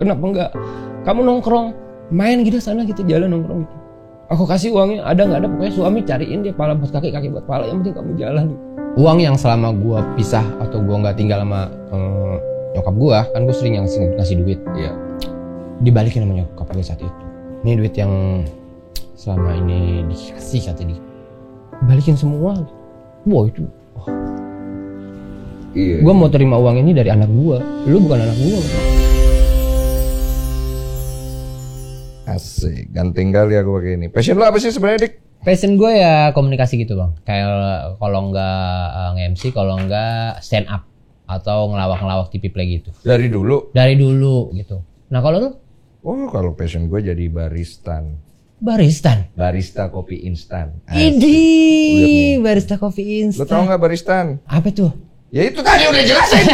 Kenapa enggak kamu nongkrong, main gitu sana gitu, jalan nongkrong gitu. Aku kasih uangnya, ada nggak ada, pokoknya suami cariin dia pala buat kaki, kaki buat pala, yang penting kamu jalan. Uang yang selama gue pisah atau gue nggak tinggal sama nyokap gue, kan gue sering yang ngasih duit, ya dibalikin sama nyokap gue saat itu. Ini duit yang selama ini dikasih kata dia, balikin semua. Wow itu, iya. Gue mau terima uang ini dari anak gue, lu bukan anak gue. Asik, ganteng kali aku pakai ini. Passion lo apa sih sebenarnya, Dik? Passion gue ya komunikasi gitu bang. Kayak kalau nggak nge-MC, kalau nggak stand up atau ngelawak-ngelawak TV play gitu. Dari dulu? Dari dulu gitu. Nah kalau lu? Oh kalau passion gue jadi baristan. Baristan? Barista kopi instan. Idih, barista kopi instan. Lo tau nggak baristan? Apa tuh? Ya itu tadi udah jelasin.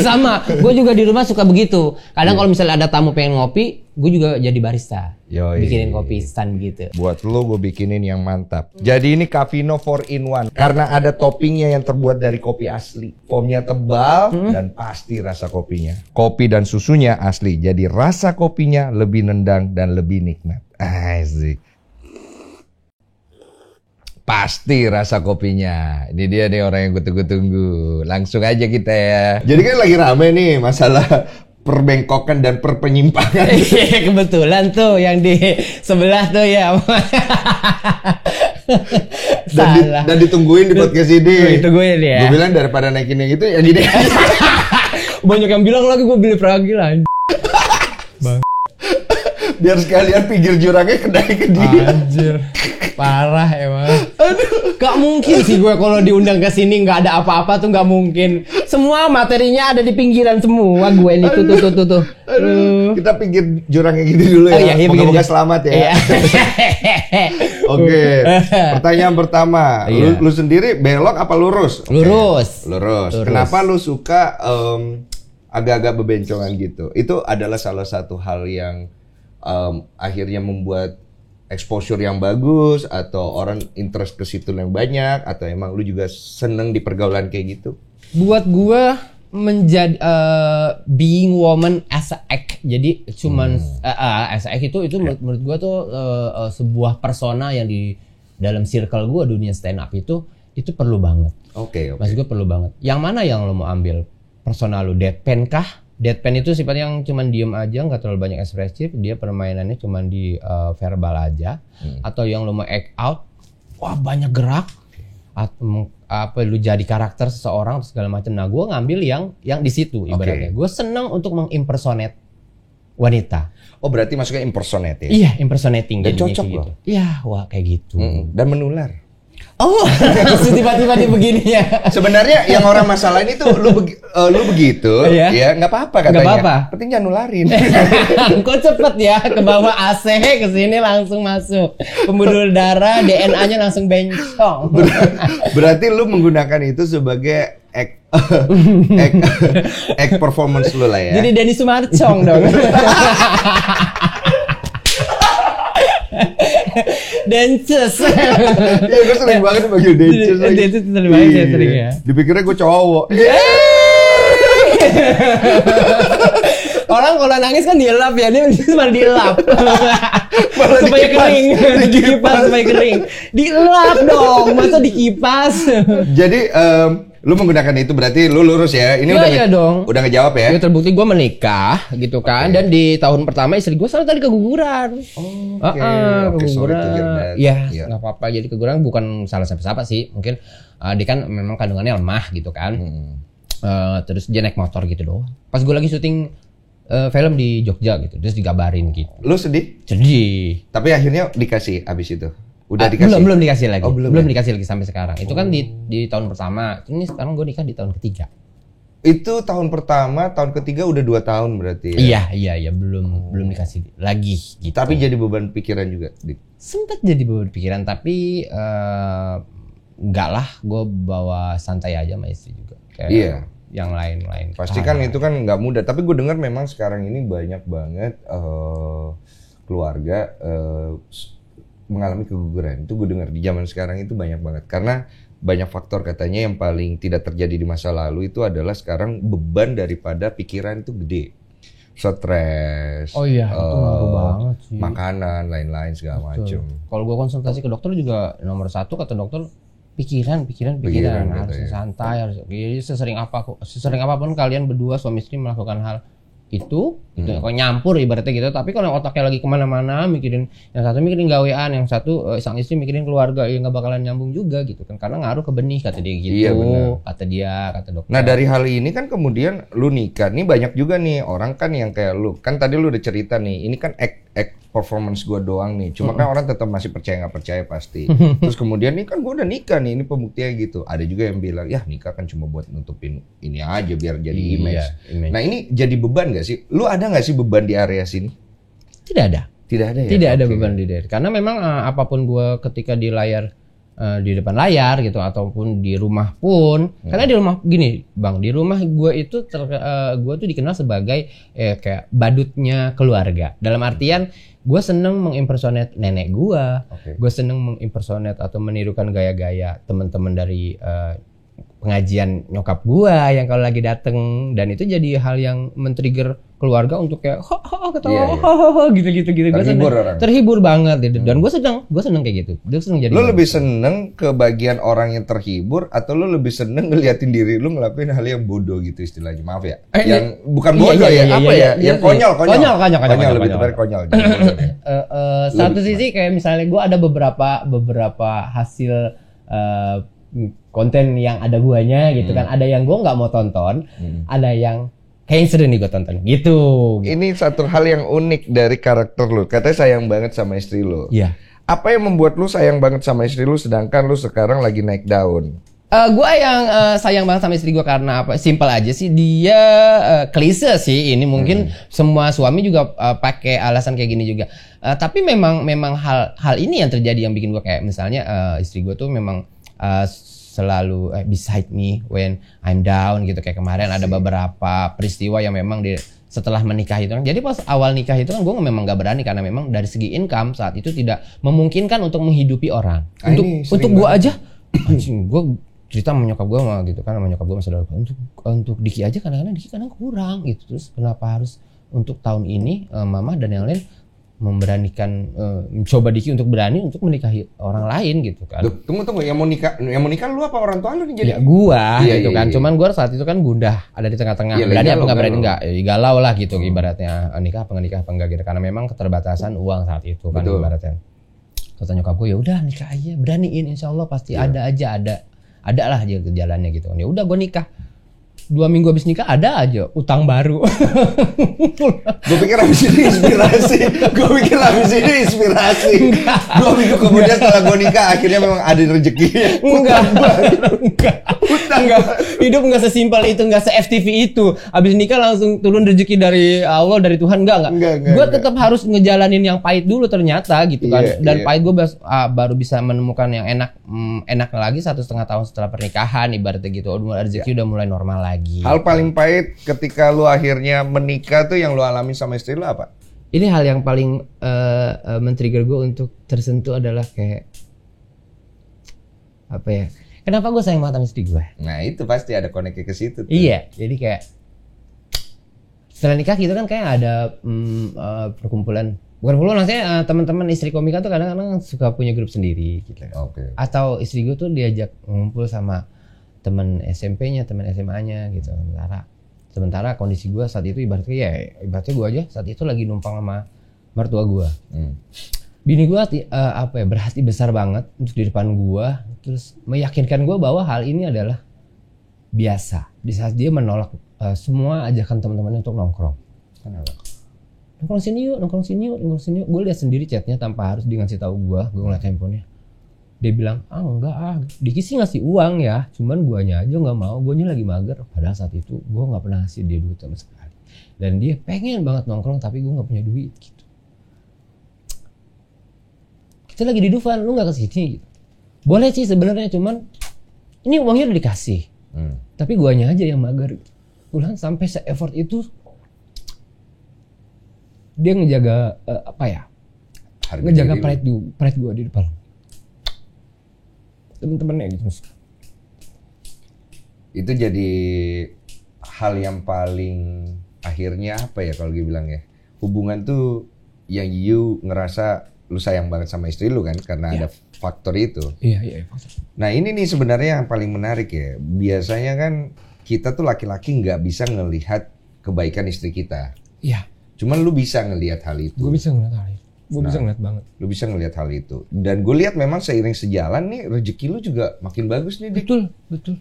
Sama, gue juga di rumah suka begitu. Kadang kalau misalnya ada tamu pengen ngopi, gue juga jadi barista. Yoi. Bikinin kopi instan gitu. Buat lo gue bikinin yang mantap. Jadi ini Cafino 4-in-1. Karena ada toppingnya yang terbuat dari kopi asli. Foamnya tebal dan pasti rasa kopinya. Kopi dan susunya asli. Jadi rasa kopinya lebih nendang dan lebih nikmat. Asik. Pasti rasa kopinya. Ini dia nih orang yang gue tunggu. Langsung aja kita ya. Jadi kan lagi rame nih masalah perbengkokan dan perpenyimpangan. Iya kebetulan tuh yang di sebelah tuh ya. Dan ditungguin di podcast ini. Ditungguin ya. Gue bilang daripada naikin yang itu ya gini. Banyak yang bilang lagi gue beli Pragi lah. Bang. Biar sekalian pinggir jurangnya kedai ke dia. Anjir. Parah emang. Aduh. Gak mungkin sih gue kalau diundang ke sini nggak ada apa-apa tuh, nggak mungkin. Semua materinya ada di pinggiran semua gue ini tuh. Aduh. Kita pinggir jurangnya gitu dulu ya. Iya, Moga-moga selamat ya. Iya. Oke. Pertanyaan pertama. Iya. Lu sendiri belok apa lurus? Lurus. Lurus. Kenapa lu suka agak-agak bebencongan gitu? Itu adalah salah satu hal yang akhirnya membuat exposure yang bagus, atau orang interest ke situ yang banyak, atau emang lu juga seneng di pergaulan kayak gitu? Buat gua menjadi being woman as a act. Jadi cuman as a act itu menurut gua tuh sebuah persona yang di dalam circle gua dunia stand up itu perlu banget. Oke. Maksud gua perlu banget. Yang mana yang lo mau ambil? Persona lu deadpan kah? Deadpan itu sifatnya yang cuman diem aja, nggak terlalu banyak ekspresif, dia permainannya cuman di verbal aja, atau yang lo mau act out, wah banyak gerak, atau apa lu jadi karakter seseorang segala macam. Nah, gue ngambil yang di situ ibaratnya. Gue seneng untuk mengimpersonate wanita. Oh berarti masuknya impersonate ya? Iya, impersonating. Dan cocok gitu. loh. Iya, wah kayak gitu. Dan menular. Oh, tiba-tiba dia begini ya. Sebenarnya yang orang masalahin itu lu begitu, Iya. ya nggak apa-apa katanya. Nggak apa-apa. Penting jangan nularin. Kok cepet ya ke bawah AC ke sini langsung masuk. Pembuluh darah, DNA-nya langsung bencong. Berarti lu menggunakan itu sebagai act performance lu lah ya. Jadi Denny Sumarcong dong. Dances. Iya, gue sering banget panggil dances. Dances sering banget ya, sering ya. Dipikirnya gue cowok. Orang kalau nangis kan dielap ya, dia malah dielap. Supaya kering, dikipas supaya kering. Dielap dong, masa dikipas. Jadi lu menggunakan itu berarti lu lurus ya. Ini udah ngejawab ya. Ya terbukti gue menikah gitu kan, dan di tahun pertama istri gue selalu tadi keguguran. Keguguran. Ya nggak apa-apa. Jadi keguguran bukan salah siapa-siapa sih. Mungkin dia kan memang kandungannya lemah gitu kan. Terus dia naik motor gitu doang. Pas gue lagi syuting film di Jogja gitu, terus digabarin gitu. Lu sedih? Sedih. Tapi akhirnya dikasih abis itu. Udah dikasih? Belum dikasih lagi. Oh, belum dikasih lagi sampai sekarang. Itu kan di tahun pertama. Ini sekarang gue nikah di tahun ketiga. Itu tahun pertama, tahun ketiga udah 2 tahun berarti ya? Iya, belum dikasih lagi gitu. Tapi jadi beban pikiran juga? Sempet jadi beban pikiran, tapi enggak lah, gue bawa santai aja sama istri juga. Kayak iya. Yang lain-lain. Pasti kan itu kan nggak mudah. Tapi gue dengar memang sekarang ini banyak banget keluarga mengalami keguguran. Itu gue dengar di zaman sekarang itu banyak banget. Karena banyak faktor katanya yang paling tidak terjadi di masa lalu itu adalah sekarang beban daripada pikiran itu gede. stres. Oh iya, itu ngaruh banget sih. Makanan, lain-lain segala macem. Kalau gue konsultasi ke dokter juga nomor satu kata dokter pikiran harus gitu ya. santai, harus jadi sesering apapun kalian berdua suami istri melakukan hal itu kalau nyampur ibaratnya gitu. Tapi kalau otaknya lagi kemana-mana mikirin, yang satu mikirin gawean, yang satu sang istri mikirin keluarga, ya nggak bakalan nyambung juga gitu kan, karena ngaruh ke benih kata dia gitu. Iya, benar. kata dokter. Nah dari hal ini kan kemudian lu nikah, nih banyak juga nih orang kan yang kayak lu, kan tadi lu udah cerita nih, ini kan act performance gua doang nih, cuma kan orang tetap masih percaya nggak percaya pasti. Terus kemudian nih kan gua udah nikah nih, ini pembuktian gitu. Ada juga yang bilang, ya nikah kan cuma buat nutupin ini aja biar jadi image. Nah ini jadi beban gak sih? Lu ada gak sih beban di area sini? Tidak ada. Tidak ada ya? Tidak ada beban di diri. Karena memang apapun gua ketika di layar, di depan layar gitu ataupun di rumah pun, karena di rumah gini Bang, di rumah gue itu gue tuh dikenal sebagai kayak badutnya keluarga. Dalam artian gue seneng mengimpersonate nenek gue seneng mengimpersonate atau menirukan gaya-gaya teman-teman dari pengajian nyokap gua yang kalau lagi dateng, dan itu jadi hal yang men-trigger keluarga untuk kayak ketawa gitu. Terhibur banget gitu. Dan gue seneng kayak gitu. Dia seneng jadi. Lu lebih seneng ke bagian orang yang terhibur atau lu lebih seneng ngeliatin diri lu ngelakuin hal yang bodoh gitu istilahnya, maaf ya, yang bukan bodoh yang konyol lebih tepatnya konyol. Satu sisi kayak misalnya gue ada beberapa hasil konten yang ada guanya gitu kan, ada yang gue nggak mau tonton, ada yang kayaknya seru nih gue tonton gitu. Ini satu hal yang unik dari karakter lu, katanya sayang banget sama istri lu. Iya. Apa yang membuat lu sayang banget sama istri lu sedangkan lu sekarang lagi naik daun? Gue yang sayang banget sama istri gue karena apa? Simpel aja sih, dia klise sih ini, mungkin semua suami juga pakai alasan kayak gini juga. Tapi memang hal ini yang terjadi yang bikin gue kayak misalnya istri gue tuh memang selalu beside me when I'm down gitu. Kayak kemarin ada beberapa peristiwa yang memang setelah menikah itu kan. Jadi pas awal nikah itu kan gue memang gak berani karena memang dari segi income saat itu tidak memungkinkan untuk menghidupi orang. Untuk gue aja, anjing, gue cerita sama nyokap gue gitu kan, sama nyokap gue masih untuk Diki aja kadang-kadang Diki kurang gitu. Terus kenapa harus untuk tahun ini mama dan yang lain memberanikan mencoba Diki untuk berani untuk menikahi orang lain gitu kan. Tunggu yang mau nikah lu apa orang tua lu nih jadi? Ya gua gitu kan. Cuman gua saat itu kan gundah, ada di tengah-tengah. Berani apa enggak berani enggak? Ya, galau lah gitu ibaratnya. Nikah apa enggak gitu, karena memang keterbatasan uang saat itu kan ibaratnya. Kata nyokap gua, ya udah nikah aja, beraniin, insyaallah pasti ada lah aja jalannya gitu. Ya udah gua nikah. 2 minggu habis nikah ada aja utang baru. Gue pikir habis ini inspirasi. 2 minggu kemudian setelah gue nikah akhirnya memang ada rezekinya. Enggak. Hidup enggak sesimpel itu, enggak se-FTV itu. Habis nikah langsung turun rezeki dari Allah, dari Tuhan, enggak. Gue tetap harus ngejalanin yang pahit dulu ternyata gitu kan. Dan pahit gue baru bisa menemukan yang enak lagi 1,5 tahun setelah pernikahan ibaratnya gitu. Rezeki udah mulai normal lagi. Hal paling pahit ketika lu akhirnya menikah tuh yang lu alami sama istri lu apa? Ini hal yang paling men-trigger gue untuk tersentuh adalah kayak apa ya? Kenapa gue sayang banget sama istri gue? Nah itu pasti ada koneksi ke situ tuh. Iya, jadi kayak setelah nikah gitu kan kayak ada perkumpulan. Bukan perkumpulan, maksudnya teman-teman istri komika tuh kadang-kadang suka punya grup sendiri gitu. Atau istri gue tuh diajak ngumpul sama teman SMP-nya, teman SMA-nya gitu. Sementara kondisi gue saat itu ibaratnya gue aja saat itu lagi numpang sama mertua gue. Bini gue berhati besar banget untuk di depan gue, terus meyakinkan gue bahwa hal ini adalah biasa. Di saat dia menolak semua ajakan teman-temannya untuk nongkrong. Kenapa? Nongkrong sini yuk. Gue lihat sendiri chatnya tanpa harus dia ngasih tahu gue ngeliat handphonenya. Dia bilang, enggak Diki sih ngasih uang ya, cuman guanya aja nggak mau, guanya lagi mager. Padahal saat itu gue nggak pernah ngasih dia duit sama sekali. Dan dia pengen banget nongkrong tapi gue nggak punya duit gitu. Kita lagi di Dufan, lu nggak kesini gitu. Boleh sih sebenarnya, cuman ini uangnya udah dikasih, tapi guanya aja yang mager. Ulang sampai se-effort itu dia ngejaga ngejaga pride gue di depan temen-temennya gitu. Itu jadi hal yang paling akhirnya apa ya kalau gue bilang ya, hubungan tuh yang you ngerasa lu sayang banget sama istri lu kan karena ada faktor itu. Iya. Nah ini nih sebenarnya yang paling menarik ya. Biasanya kan kita tuh laki-laki nggak bisa ngelihat kebaikan istri kita. Iya. Cuman lu bisa ngelihat hal itu. Gue bisa ngeliat hal itu. Gue bisa ngeliat banget. Lu bisa ngelihat hal itu. Dan gue lihat memang seiring sejalan nih rezeki lu juga makin bagus nih. Dik. Betul.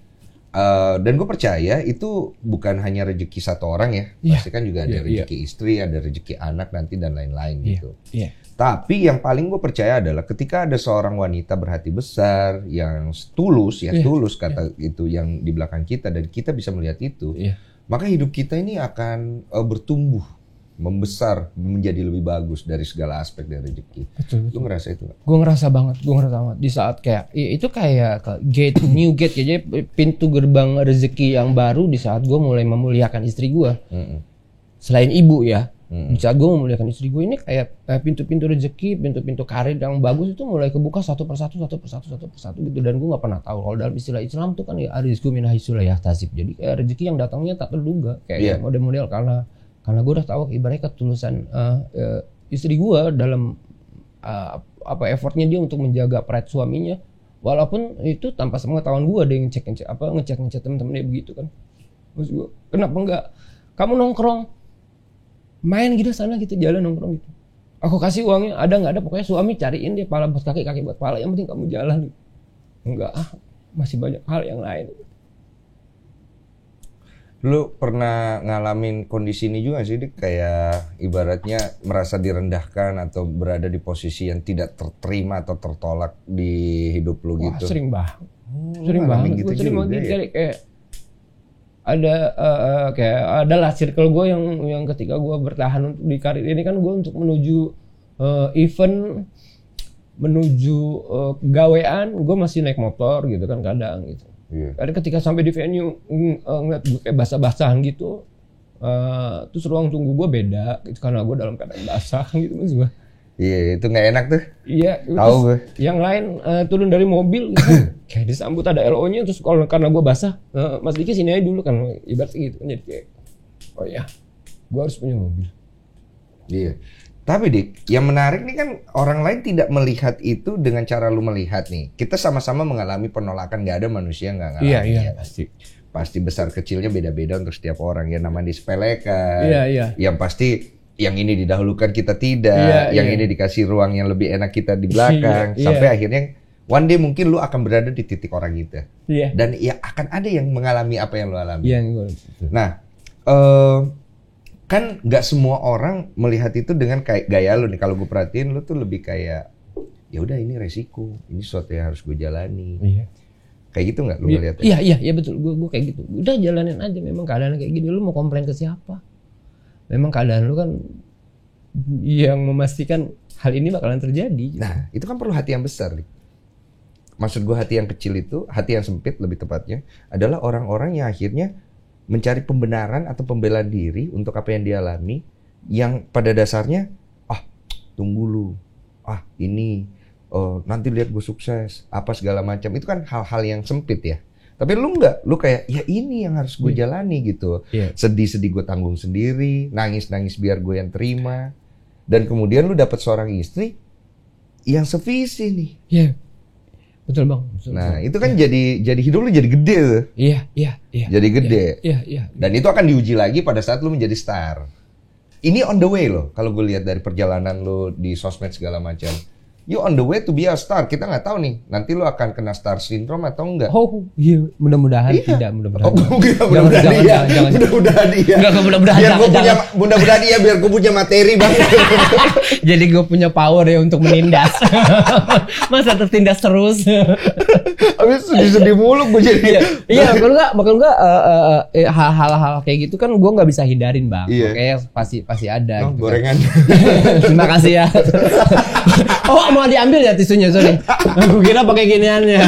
Dan gue percaya itu bukan hanya rezeki satu orang ya. Pasti kan juga ada rezeki istri, ada rezeki anak nanti dan lain-lain gitu. Iya. Tapi yang paling gue percaya adalah ketika ada seorang wanita berhati besar yang tulus kata itu yang di belakang kita dan kita bisa melihat itu, maka hidup kita ini akan bertumbuh, membesar, menjadi lebih bagus dari segala aspek dari rezeki. Betul. Lu ngerasa itu nggak? Gue ngerasa banget di saat kayak itu kayak gate new gate jadi pintu gerbang rezeki yang baru di saat gue mulai memuliakan istri gue. Selain ibu ya. Di saat gue memuliakan istri gue ini kayak pintu-pintu rezeki, pintu-pintu karir yang bagus itu mulai kebuka satu persatu gitu. Dan gue nggak pernah tahu kalau dalam istilah Islam tuh kan ya rizqu min haitsu la yahtasib. Jadi kayak rezeki yang datangnya tak terduga kayak model-model karena gue udah tahu ibaratnya ketulusan istri gue dalam effortnya dia untuk menjaga pride suaminya, walaupun itu tanpa sepengetahuan gue, ada yang ngecek temen-temen dia begitu kan. Maksud gue kenapa enggak kamu nongkrong main gitu sana gitu, jalan nongkrong gitu, aku kasih uangnya, ada nggak ada pokoknya suami cariin dia pala buat kaki buat pala, yang penting kamu jalan. Enggak, masih banyak hal yang lain. Lu pernah ngalamin kondisi ini juga sih, Dik? Kayak ibaratnya merasa direndahkan atau berada di posisi yang tidak terterima atau tertolak di hidup lu gitu? Sering banget. Gue sering banget kayak ada adalah circle gue yang ketika gue bertahan untuk di karir ini kan gue untuk menuju event, menuju gawean, gue masih naik motor gitu kan kadang gitu. Ada ketika sampai di venue ngeliat gue kayak basah-basahan gitu, terus ruang tunggu gue beda gitu, karena gue dalam keadaan basah gitu maksud gue. Iya, itu nggak enak tuh. Iya, tahu gue. Yang lain turun dari mobil gitu, kayak disambut ada LO-nya, terus kalau karena gue basah, Mas Diki sini aja dulu kan, ibaratnya gitu. Jadi kayak, oh ya, gue harus punya mobil. Iya. Tapi Dik, yang menarik nih kan orang lain tidak melihat itu dengan cara lu melihat nih. Kita sama-sama mengalami penolakan, nggak ada manusia nggak ngalami. Iya, pasti. Pasti besar kecilnya beda-beda untuk setiap orang. Ya namanya disepelekan. Iya. Yang pasti yang ini didahulukan kita tidak, yang ini dikasih ruang yang lebih enak kita di belakang, sampai akhirnya one day mungkin lu akan berada di titik orang itu. Dan ya akan ada yang mengalami apa yang lu alami. Nah, kan nggak semua orang melihat itu dengan kayak gaya lu nih. Kalau gue perhatiin lu tuh lebih kayak, ya udah ini resiko, ini sesuatu yang harus gue jalani. Kayak gitu nggak lu ngeliatnya? Iya betul. Gue kayak gitu. Udah jalanin aja. Memang keadaan kayak gini, lu mau komplain ke siapa? Memang keadaan lu kan yang memastikan hal ini bakalan terjadi. Nah, itu kan perlu hati yang besar nih. Maksud gue hati yang kecil itu, hati yang sempit lebih tepatnya, adalah orang-orang yang akhirnya mencari pembenaran atau pembelaan diri untuk apa yang dia alami, yang pada dasarnya, tunggu lu, ini, nanti lihat gue sukses, apa segala macam. Itu kan hal-hal yang sempit ya. Tapi lu enggak, lu kayak ya ini yang harus gue jalani gitu. Sedih-sedih gue tanggung sendiri, nangis-nangis biar gue yang terima. Dan kemudian lu dapat seorang istri yang sevisi nih. Betul bang. Nah itu kan jadi hidup lu jadi gede tuh. Iya. Jadi gede. Iya. Dan itu akan diuji lagi pada saat lu menjadi star. Ini on the way loh, kalau gue lihat dari perjalanan lu di sosmed segala macam. You on the way to be a star. Kita nggak tahu nih, nanti lu akan kena star syndrome atau enggak? Mudah-mudahan tidak. Mudah-mudahan. Mudah-mudahan iya. Mudah-mudahan iya. Mudah-mudahan iya biar gue punya materi bang. Jadi gue punya power ya untuk menindas. Masa tertindas terus. Habis sedih-sedih mulu gue jadi. Iya, bakal enggak hal-hal kayak gitu kan gue nggak bisa hindarin bang. Kayak pasti ada. Gitu gorengan. Kan. Terima kasih ya. Mau diambil ya tisunya, sorry. Aku kira pakai giniannya.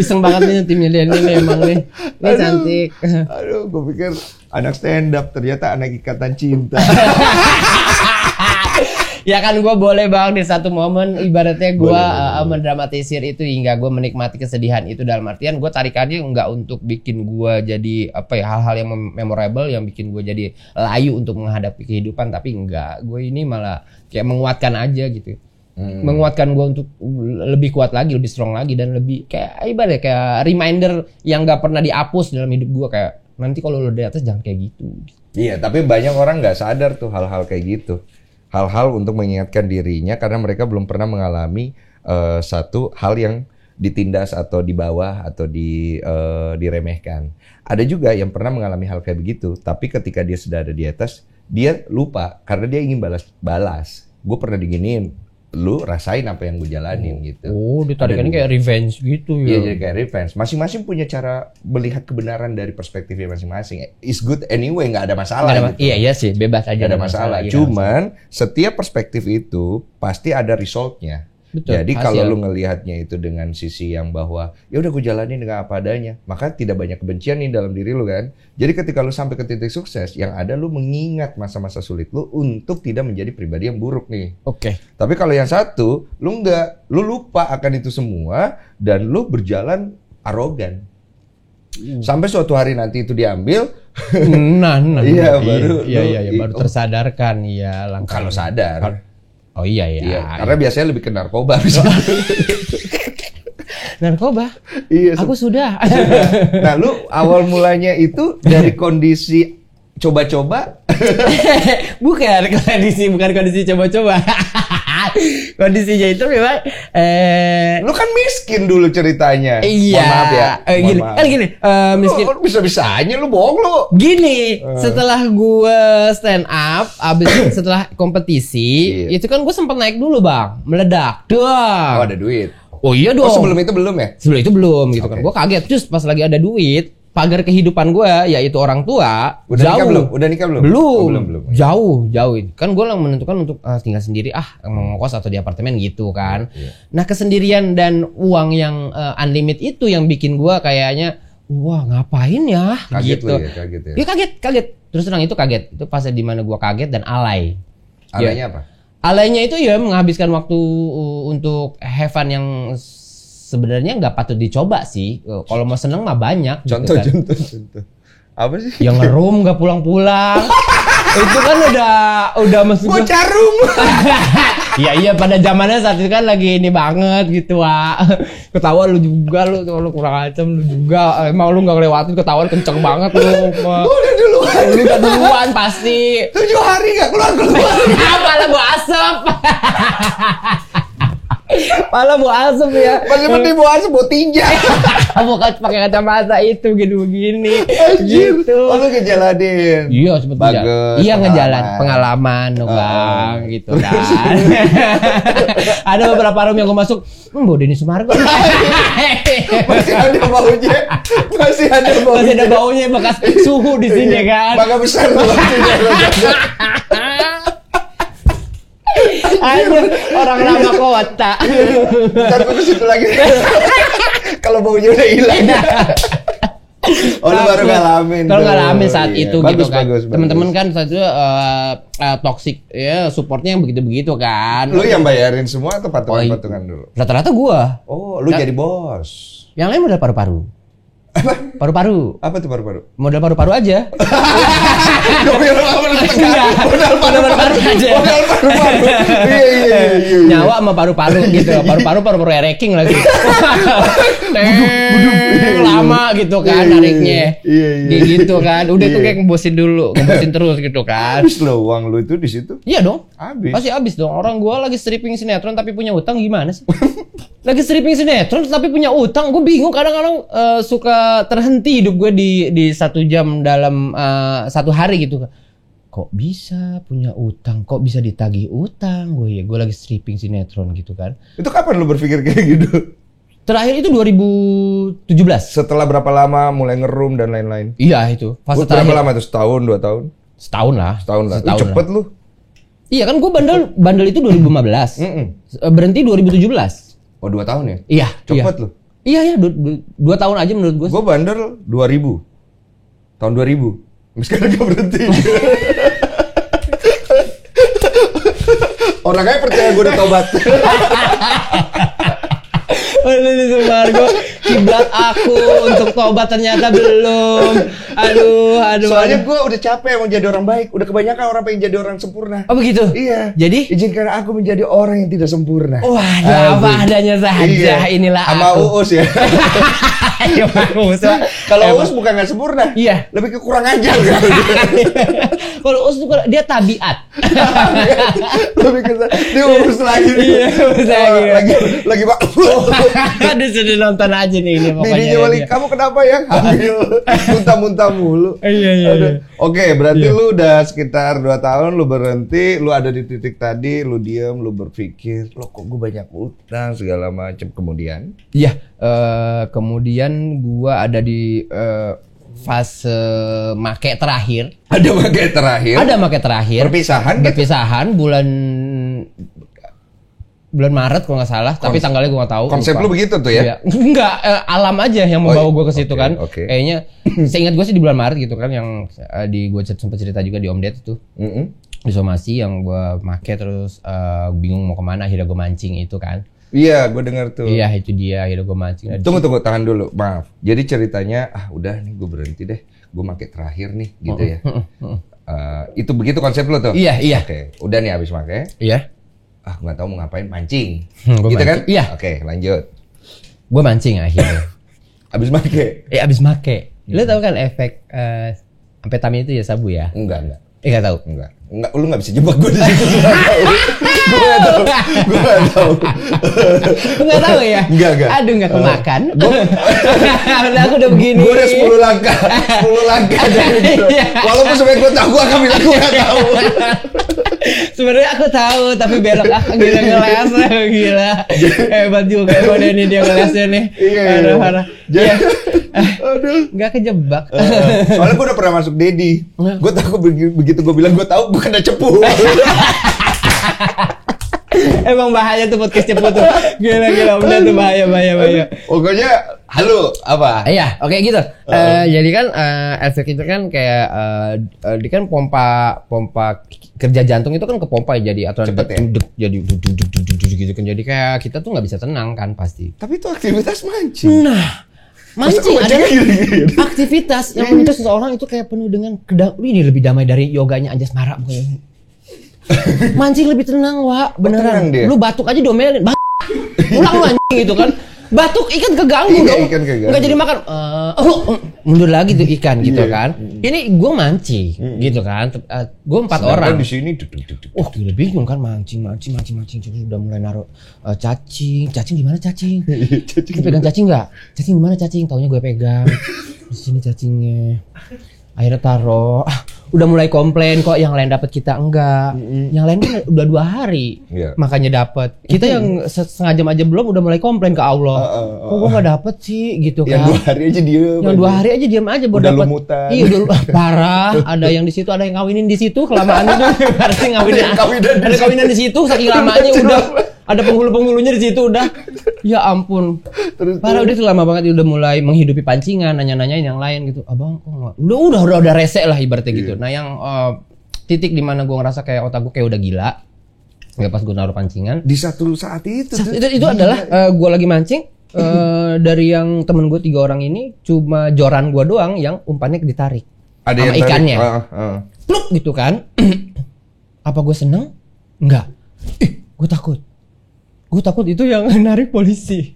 Iseng banget nih timnya dia ini emang nih. Ini cantik. Aduh, gue pikir anak stand up, ternyata anak ikatan cinta. Ya kan gue boleh bang di satu momen ibaratnya gue Boleh. mendramatisir itu hingga gue menikmati kesedihan itu, dalam artian gue tarikannya nggak untuk bikin gue jadi apa ya hal-hal yang memorable yang bikin gue jadi layu untuk menghadapi kehidupan, tapi enggak, gue ini malah kayak menguatkan aja gitu. Menguatkan gue untuk lebih kuat lagi, lebih strong lagi, dan lebih kayak ibaratnya kayak reminder yang nggak pernah dihapus dalam hidup gue, kayak nanti kalau lo di atas jangan kayak gitu. Iya, tapi banyak orang nggak sadar tuh hal-hal kayak gitu. Hal-hal untuk mengingatkan dirinya karena mereka belum pernah mengalami satu hal yang ditindas atau di bawah atau diremehkan. Ada juga yang pernah mengalami hal kayak begitu, tapi ketika dia sudah ada di atas, dia lupa karena dia ingin balas. Gue pernah diginiin, lu rasain apa yang gue jalanin gitu. Oh, ditarikannya kayak revenge gitu ya. Iya, jadi kayak revenge. Masing-masing punya cara melihat kebenaran dari perspektifnya masing-masing. It's good anyway, nggak ada masalah. Gitu. Iya sih, bebas aja. Nggak ada masalah. Cuman setiap perspektif itu pasti ada resultnya. Betul, jadi hasil. kalau lu ngelihatnya itu dengan sisi yang bahwa ya udah gue jalanin dengan apa adanya, maka tidak banyak kebencian nih dalam diri lu kan. Jadi ketika lu sampai ke titik sukses, yang ada lu mengingat masa-masa sulit lu untuk tidak menjadi pribadi yang buruk nih. Oke. Tapi kalau yang satu, lu lupa akan itu semua dan lu berjalan arogan. Sampai suatu hari nanti itu diambil. Nah. Iya, baru baru tersadarkan ya langkah. Kalau sadar. Oh iya. Karena biasanya lebih ke narkoba. Narkoba? Iya. Aku sudah. Nah, lu awal mulanya itu dari kondisi coba-coba? bukan kondisi coba-coba. Kondisinya itu memang lu kan miskin dulu ceritanya. Iya. Mohon maaf ya. Gini, maaf. kan gini, miskin. Lu bisa-bisanya lu bohong lu. Gini, setelah gue stand up, setelah kompetisi, itu kan gue sempat naik dulu bang, meledak. Oh, ada duit. Oh iya dong. Oh, sebelum itu belum ya? Sebelum itu belum gitu kan. Gue kaget, terus pas lagi ada duit, pagar kehidupan gue yaitu orang tua Udah jauh. nikah belum? Udah nikah belum? Belum. Oh, belum. Jauh. Kan gue lah menentukan untuk tinggal sendiri, mau ngekos atau di apartemen gitu kan. Iya. Nah, kesendirian dan uang yang unlimited itu yang bikin gue kayaknya wah ngapain ya Kaget gitu. lu ya, kaget ya. Iya kaget. Terus terang itu kaget. Itu pas di mana gue kaget dan alay. Alaynya Ya. apa? Alaynya itu ya menghabiskan waktu untuk have fun yang sebenarnya nggak patut dicoba sih. Kalau mau seneng mah banyak. Contoh. Gitu kan. Apa sih? Yang ngerum nggak pulang-pulang. Itu kan udah maksud gue. Carum. Iya pada zamannya saat itu kan lagi ini banget gitu ketawa lu juga lu kurang ajem lu juga, emang lu nggak ngelewatin ketahuan kenceng banget lu. Lu udah duluan pasti. 7 hari nggak keluar. Malah bau asap. Malah bau asap ya. Masih mending bau asap, bau tinja. Bukan pakai kacamata itu begini. Anjir. Gitu. Oh, lu ngejalanin. Iya sempet Bagus, iya ngejalan pengalaman bang gitu kan. Ada beberapa room yang gue masuk, bau Denny Sumargo. Masih ada baunya. Masih ada baunya bekas suhu di sini kan. Maka besar baunya. Anjir, orang lama kota. Ntar gue ke situ lagi. Kalau baunya udah hilang. Oh, lu baru ngalamin. Kalau ngalamin saat itu bagus, gitu kan. Bagus. Teman-teman kan saat itu toxic ya, supportnya yang begitu-begitu kan. Lu yang bayarin semua atau patungan-patungan dulu? Rata-rata gua. Oh, lu jadi bos. Yang lain modal paru-paru. Apa? Paru-paru. Apa tuh paru-paru? Modal paru-paru aja. Modal paru-paru aja. Modal paru-paru. Iya. Nyawa sama paru-paru gitu. Paru-paru ereking lagi. Lama gitu kan nariknya. Iya. Gitu kan. Udah tuh kayak ngebosin terus gitu kan. Habis lo uang lu itu di situ? Iya dong. Habis. Pasti habis dong. Orang gua lagi stripping sinetron tapi punya utang gimana sih? Lagi stripping sinetron tapi punya utang, gue bingung. Kadang-kadang suka terhenti hidup gue di 1 jam dalam 1 hari gitu. Kok bisa punya utang? Kok bisa ditagih utang? Gue lagi stripping sinetron gitu kan. Itu kapan lu berpikir kayak gitu? Terakhir itu 2017. Setelah berapa lama mulai ngerum dan lain-lain? Iya itu. Fase Berapa terakhir. lama tuh? Setahun, 2 tahun? Setahun lah. Cepet lu. Iya kan gue bandel itu 2015. Berhenti 2017. Oh 2 tahun ya? Iya. Cepet lu. Iya 2 tahun aja menurut gue. Gue bandel 2000. Tahun 2000. Sekarang gak berhenti. Orangnya percaya gue udah tobat. Aduh, Margo, kiblat aku untuk tobat ternyata belum. Aduh. Soalnya gue udah capek mau jadi orang baik. Udah kebanyakan orang pengen jadi orang sempurna. Oh begitu? Iya. Jadi? Izinkan aku menjadi orang yang tidak sempurna. Wah, ya apa adanya saja. Iya. Inilah sama aku. Uus ya. Kalau Uus bukan nggak sempurna. Iya. Lebih ke kurang ajar. Kalau Uus tuh dia tabiat. Lebih ke dia urus lagi. Iya, urus lagi. Lagi Pak. Aduh, sudah nonton aja nih ini pokoknya. Bininya balik, kamu kenapa ya? Hamil. Muntah-muntah mulu. Iya. Oke, berarti lu udah sekitar 2 tahun lu berhenti, lu ada di titik tadi, lu diem, lu berpikir, lo kok gue banyak utang segala macam. Kemudian? Iya, kemudian gua ada di fase make terakhir. Ada make terakhir. Perpisahan bulan Maret kalau nggak salah, tapi tanggalnya gue nggak tahu. Konsep lu begitu tuh ya? Enggak, alam aja yang membawa gue ke situ kan. Okay. Kayaknya, seingat gue sih di bulan Maret gitu kan, yang di gue sempat cerita juga di Om Ded itu, di somasi yang gue make terus bingung mau kemana, akhirnya gue mancing itu kan. Iya, gue dengar tuh. Iya, itu dia, akhirnya gue mancing. Tunggu, tahan dulu, maaf. Jadi ceritanya, udah nih gue berhenti deh, gue make terakhir nih, gitu ya. Itu begitu konsep lu tuh? Iya. Oke, udah nih abis make. Iya. Nggak tahu mau ngapain, mancing. Gitu kan? Iya. Oke, lanjut. Gue mancing akhirnya. Abis make? Abis make. Lu tahu kan efek amfetamin itu ya sabu ya? Enggak. Nggak tahu. Enggak, lu nggak bisa jebak gue di situ. Gue nggak tahu. Lu nggak tahu ya? Enggak. Aduh, nggak kemakan. Aku udah begini. Gue udah 10 langkah dari itu. Walaupun sebenarnya gue tahu, gue akan bilang gue nggak tahu. Sebenarnya aku tahu, tapi belok gila ngeles, gila. Hebat juga gue ini dia ngelesnya nih. Iya. Aduh, nggak kejebak. Soalnya gue udah pernah masuk Dedi. Gue takut begitu gue bilang gue tahu, gue kena cepu. Emang bahaya tuh podcast cepu tuh. Gila, udah tuh bahaya. Pokoknya, halo, apa? Iya, oke gitu. Jadi kan efek itu kan kayak dia kan pompa kerja jantung itu kan kepompa ya, jadi atau cepet ya? Jadi gitu kan. Jadi kayak kita tuh nggak bisa tenang kan pasti. Tapi itu aktivitas mancing. Nah, mancing adalah aktivitas yang menurut seseorang itu kayak penuh dengan ini lebih damai dari yoganya Anjas Mara pokoknya. Mancing lebih tenang, Wak. Beneran. Lu batuk aja domelin. Pulang lu anjing gitu kan. Batuk ikan keganggu dong. Enggak jadi makan. Mundur lagi tuh ikan gitu kan. Ini gue mancing gitu kan. Gue 4 orang. Di sini Gila bingung kan mancing. Udah mulai naruh cacing. Cacing di mana cacing? Lu pegang cacing enggak? Cacing di mana cacing? Taunya gue pegang. Di sini cacingnya. Akhirnya taruh. Udah mulai komplain kok yang lain dapat kita enggak. Yang lain kan udah 2 hari. Makanya dapat. Kita yang setengah jam aja belum udah mulai komplain ke Allah. Kok gua enggak dapat sih gitu kan. Yang 2 hari aja diem. Yang 2 hari aja diem aja baru dapat. Iya, udah parah. Ada yang di situ, ada yang kawinin di situ kelamaan itu. Berarti ngawinin. Ada kawinan di situ saking lamanya udah. Ada penghulu-penghulunya di situ udah. Ya ampun. Parah udah itu lama banget udah mulai menghidupi pancingan, nanya-nanyain yang lain gitu. Abang kok enggak? Udah rese lah ibaratnya gitu. Nah, yang titik di mana gua ngerasa kayak otak gua kayak udah gila. Enggak pas gua naruh pancingan. Di satu saat itu. Itu adalah gua lagi mancing dari yang temen gua 3 orang ini cuma joran gua doang yang umpannya ditarik. Ada sama yang ikannya. Pluk gitu kan. Apa gua seneng? Enggak. Gue takut itu yang narik polisi.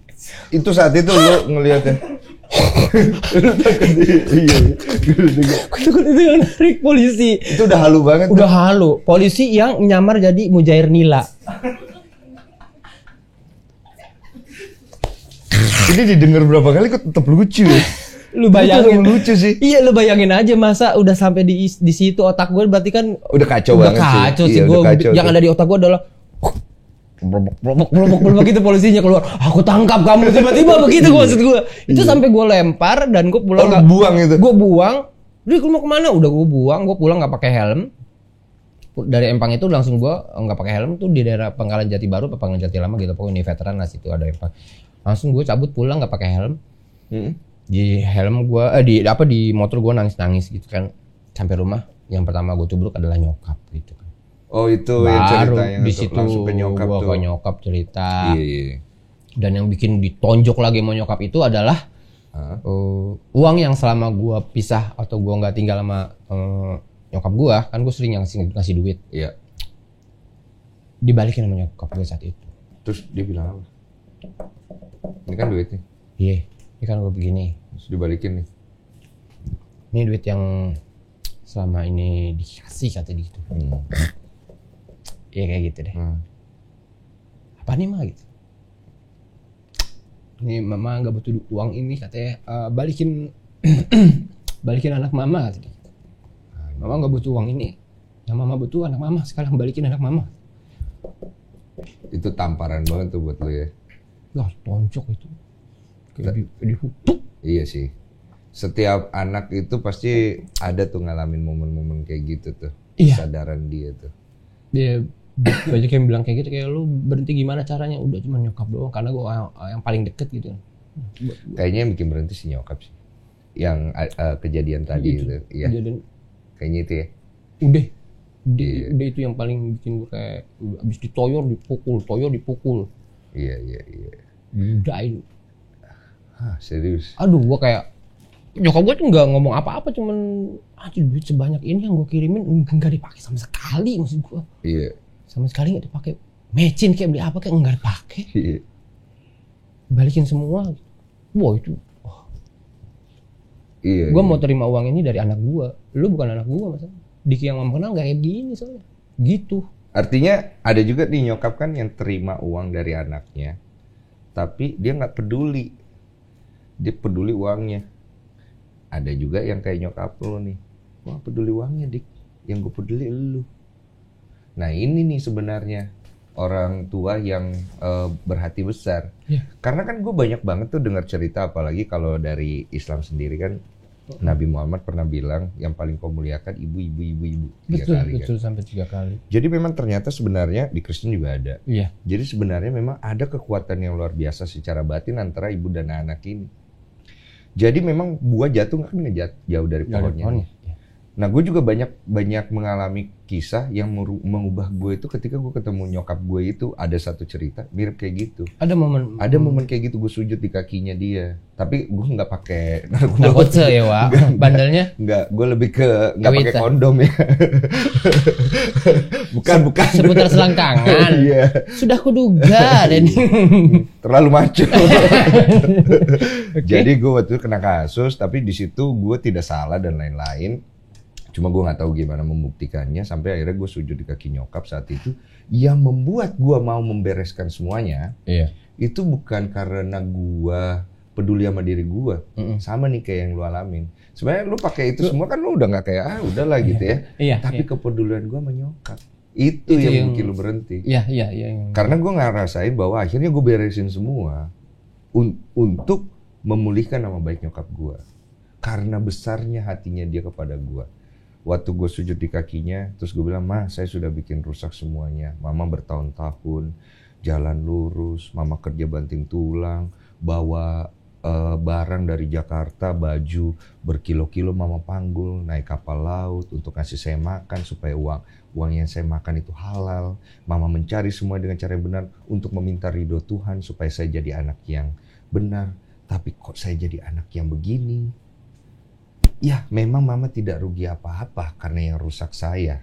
Itu saat itu lo ngeliatnya. Iya. Gue takut itu yang narik polisi. Itu udah halu banget. Udah halu. Polisi yang nyamar jadi Mujair Nila. Ini didengar berapa kali kok tetap lucu ya. Lu bayangin lucu sih. Iya, lu bayangin aja masa udah sampai di situ otak gue berarti kan udah kacau banget sih. Kacau sih gue. Yang ada di otak gue adalah blok gitu polisinya keluar. Aku tangkap kamu tiba-tiba begitu maksud gue. Itu sampai gue lempar dan gue pulang. Buang itu. Gue buang. Dia mau kemana? Udah gue buang. Gue pulang nggak pakai helm. Dari Empang itu langsung gue nggak pakai helm tuh di daerah Pangkalan Jati Baru, Pangkalan Jati Lama gitu. Pokoknya ini veteran lah situ ada Empang. Langsung gue cabut pulang nggak pakai helm. Di helm gue di motor gue nangis gitu kan. Sampai rumah yang pertama gue tubruk adalah nyokap gitu kan. Oh itu yang Baru ceritanya di untuk situ langsung ke nyokap gua tuh. ke nyokap cerita. Iya. Dan yang bikin ditonjok lagi sama nyokap itu adalah uang yang selama gua pisah atau gua nggak tinggal sama nyokap gua, kan gua sering ngasih duit. Iya. Dibalikin sama nyokap gua saat itu. Terus dia bilang apa? Ini kan duit nih. Iya, ini kan gua begini. Terus dibalikin nih. Ini duit yang selama ini dikasih kata dia gitu. Iya kayak gitu deh. Apa nih mah gitu? Ini mama nggak butuh uang ini katanya, balikin balikin anak mama kata dia. Mama nggak butuh uang ini. Yang mama butuh anak mama, sekarang balikin anak mama. Itu tamparan banget tuh buat lu ya. Lah tonjok itu. Kayak dihupuk. Iya sih. Setiap anak itu pasti ada tuh ngalamin momen-momen kayak gitu tuh. Iya. Kesadaran dia tuh. Dia banyak yang bilang kayak gitu, kayak lu berhenti gimana caranya, udah cuma nyokap doang karena gue yang paling deket gitu. Kayaknya yang bikin berhenti si nyokap sih. Yang kejadian tadi itu. Iya. Kayaknya itu ya. Udah itu yang paling bikin gue kayak abis ditoyor dipukul. Iya. Udahin. Hah, serius. Aduh, gue kayak nyokap gue tuh nggak ngomong apa-apa, cuman duit sebanyak ini yang gue kirimin nggak dipakai sama sekali, maksud gue. Iya. Sama sekali nggak dipakai. Mecin kayak beli apa kayak nggak dipakai. Iya. Balikin semua. Wah itu. Iya. Gue mau terima uang ini dari anak gue. Lu bukan anak gue masalah. Diki yang mama kenal nggak kayak gini soalnya. Gitu. Artinya ada juga nih nyokap kan yang terima uang dari anaknya, tapi dia nggak peduli. Dia peduli uangnya. Ada juga yang kayak nyokap lo nih, wah peduli uangnya dik, yang gue peduli lu. Nah ini nih sebenarnya orang tua yang berhati besar. Yeah. Karena kan gue banyak banget tuh dengar cerita, apalagi kalau dari Islam sendiri kan, Nabi Muhammad pernah bilang yang paling kau muliakan ibu. Betul, kali, betul kan? sampai 3 kali. Jadi memang ternyata sebenarnya di Kristen juga ada. Iya. Jadi sebenarnya memang ada kekuatan yang luar biasa secara batin antara ibu dan anak ini. Jadi memang buah jatuh kan jauh dari pohonnya. Nah gue juga banyak mengalami kisah yang mengubah gue itu ketika gue ketemu nyokap gue itu. Ada satu cerita mirip kayak gitu. Ada momen kayak gitu, gue sujud di kakinya dia. Tapi gue nggak pakai narkoba ya Wak. Bandelnya? Nggak, gue lebih ke nggak pakai kondom ya. bukan. Seputar selangkangan. Iya. Sudah kuduga dan terlalu maco. Okay. Jadi gue waktu itu kena kasus, tapi di situ gue tidak salah dan lain-lain. Cuma gue nggak tahu gimana membuktikannya, sampai akhirnya gue sujud di kaki nyokap saat itu. Yang membuat gue mau membereskan semuanya, itu bukan karena gue peduli sama diri gue. Sama nih kayak yang lu alamin. Sebenarnya lu pakai itu semua kan lu udah nggak kayak udahlah gitu ya. Tapi kepedulian gue sama nyokap itu yang bikin lu berhenti. Iya. Karena gue ngerasain bahwa akhirnya gue beresin semua untuk memulihkan nama baik nyokap gue. Karena besarnya hatinya dia kepada gue. Waktu gue sujud di kakinya, terus gue bilang, "Ma, saya sudah bikin rusak semuanya. Mama bertahun-tahun jalan lurus, mama kerja banting tulang, bawa barang dari Jakarta, baju berkilo-kilo mama panggul, naik kapal laut untuk ngasih saya makan supaya uang yang saya makan itu halal. Mama mencari semua dengan cara yang benar untuk meminta ridho Tuhan supaya saya jadi anak yang benar. Tapi kok saya jadi anak yang begini?" Ya, memang mama tidak rugi apa-apa karena yang rusak saya.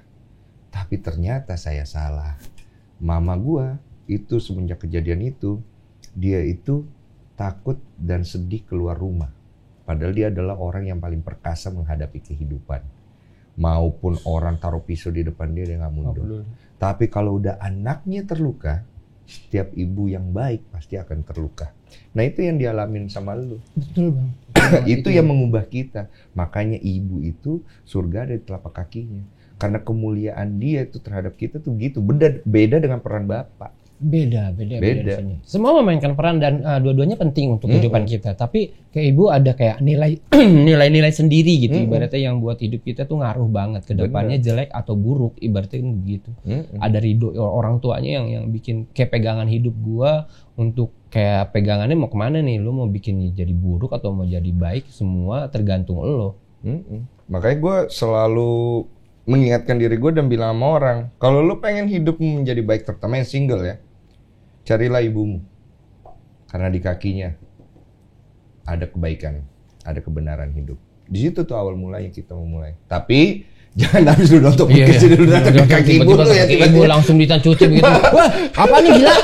Tapi ternyata saya salah. Mama gua itu semenjak kejadian itu, dia itu takut dan sedih keluar rumah. Padahal dia adalah orang yang paling perkasa menghadapi kehidupan. Maupun orang taruh pisau di depan dia nggak mundur. Tapi kalau udah anaknya terluka, setiap ibu yang baik pasti akan terluka. Nah itu yang dialamin sama lu. Betul bang. Itu yang mengubah kita. Makanya ibu itu surga ada di telapak kakinya. Karena kemuliaan dia itu terhadap kita tuh gitu. Beda dengan peran bapak. Beda. Semua memainkan peran dan dua-duanya penting untuk kehidupan kita. Tapi kayak ibu ada kayak nilai-nilai sendiri gitu. Ibaratnya yang buat hidup kita tuh ngaruh banget ke depannya, jelek atau buruk. Ibaratnya begitu. Ada ridho orang tuanya yang bikin kayak pegangan hidup gua untuk kayak pegangannya mau kemana nih. Lu mau bikin jadi buruk atau mau jadi baik, semua tergantung lo. Makanya gue selalu mengingatkan diri gue dan bilang sama orang, kalau lu pengen hidupmu menjadi baik, terutama yang single ya, carilah ibumu. Karena di kakinya ada kebaikan, ada kebenaran hidup. Di situ tuh awal mulanya kita memulai. Tapi jangan habis lu nonton podcast ini lu datang ke kaki ibu lu ya tiba-tiba langsung ditancuci begitu. Wah, apa nih gila?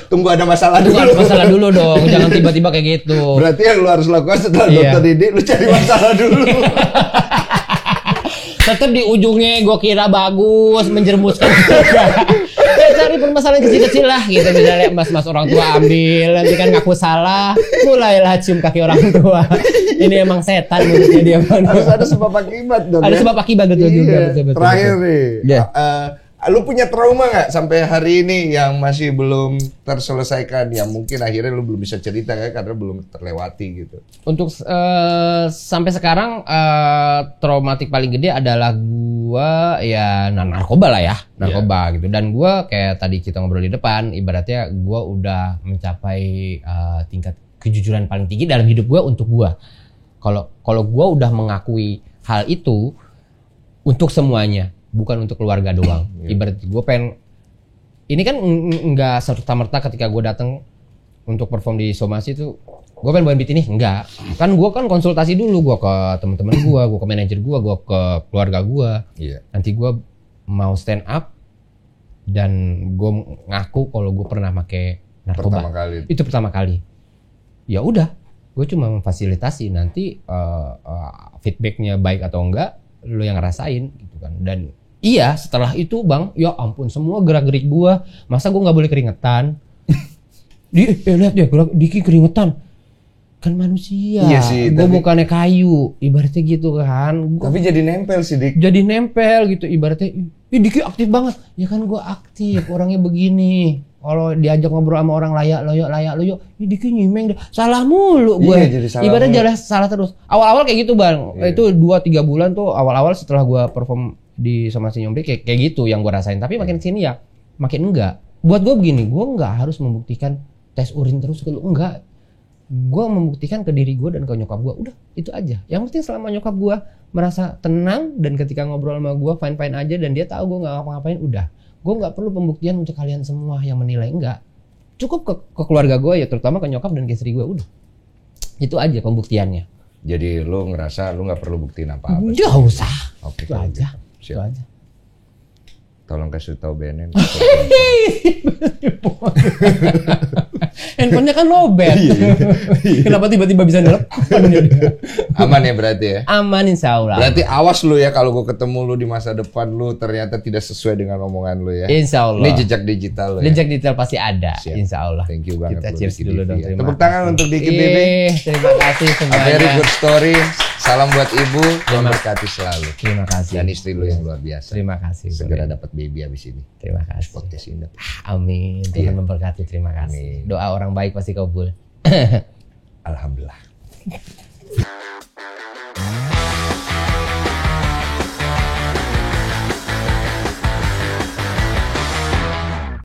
Tunggu ada masalah dulu. Ada masalah dulu dong, jangan tiba-tiba kayak gitu. Berarti yang lu harus lakukan setelah dokter ini, lu cari masalah dulu. Tetap di ujungnya gue kira bagus, menjermuskan. Cari permasalahan kecil-kecil lah gitu. Misalnya mas orang tua ambil, nanti kan ngaku salah, mulailah cium kaki orang tua. Ini emang setan menurutnya dia. Harus ada sebab akibat dong. Ada sebab akibat betul juga. Betul. Terakhir nih, lu punya trauma nggak sampai hari ini yang masih belum terselesaikan? Yang mungkin akhirnya lu belum bisa cerita kan karena belum terlewati gitu. Untuk sampai sekarang traumatik paling gede adalah gua ya narkoba lah ya, narkoba gitu. Dan gua kayak tadi kita ngobrol di depan, ibaratnya gua udah mencapai tingkat kejujuran paling tinggi dalam hidup gua untuk gua. Kalau gua udah mengakui hal itu untuk semuanya, bukan untuk keluarga doang. Ibarat gue pengen, ini kan nggak serta-merta ketika gue datang untuk perform di Somasi itu, gue pengen bawain beat ini, enggak. Kan gue kan konsultasi dulu, gue ke teman-teman gue ke manajer gue ke keluarga gue. Nanti gue mau stand up dan gue ngaku kalau gue pernah pakai narkoba. Itu pertama kali. Ya udah, gue cuma memfasilitasi, nanti feedbacknya baik atau enggak, lo yang ngerasain gitu kan. Dan iya, setelah itu bang, ya ampun, semua gerak-gerik gua, masa gua nggak boleh keringetan? Lihat deh, Diki keringetan, kan manusia. Iya sih, gua bukannya kayu, ibaratnya gitu kan. Tapi jadi nempel sih, Dik. Jadi nempel gitu, ibaratnya. Diki aktif banget, ya kan gua aktif, orangnya begini. Kalau diajak ngobrol sama orang layak lo, Diki nyimeng deh. Salah mulu gue. Ibaratnya salah terus. Awal-awal kayak gitu bang. Itu 2-3 bulan tuh awal-awal setelah gue perform di Somasi Nyombe kayak gitu yang gue rasain. Tapi makin sini ya makin enggak. Buat gue begini, gue enggak harus membuktikan tes urin terus ke lu. Enggak. Gue membuktikan ke diri gue dan ke nyokap gue. Udah, itu aja. Yang penting selama nyokap gue merasa tenang dan ketika ngobrol sama gue fine-fine aja dan dia tahu gue nggak ngapa-ngapain, udah. Gue nggak perlu pembuktian untuk kalian semua yang menilai, enggak. Cukup ke keluarga gue ya, terutama ke nyokap dan ke istri gue, udah. Itu aja pembuktiannya. Jadi lo ngerasa lo nggak perlu buktiin apa-apa? Nggak usah. Oke, itu aja. Itu aja. Tolong kasih tahu BNN. Handphonenya kan lowbat. Kenapa tiba-tiba bisa nelpon? Aman ya berarti ya? Aman insya Allah. Berarti awas lu ya kalau gue ketemu lu di masa depan lu ternyata tidak sesuai dengan omongan lu ya. Insya Allah. Ini jejak digital lu ya? Jejak digital pasti ada. Siap. Insya Allah. Thank you banget. Kita cheers dulu dong. Tepuk tangan untuk Diki TV. Terima kasih semuanya. A very good story. Salam buat ibu. Tuhan berkati selalu. Terima kasih. Dan istri lu yang luar biasa. Terima kasih. Segera dapat baby abis ini. Terima kasih. Podcast ini. Amin. Tuhan memberkati. Terima kasih. Doa orang baik pasti kabul. Alhamdulillah.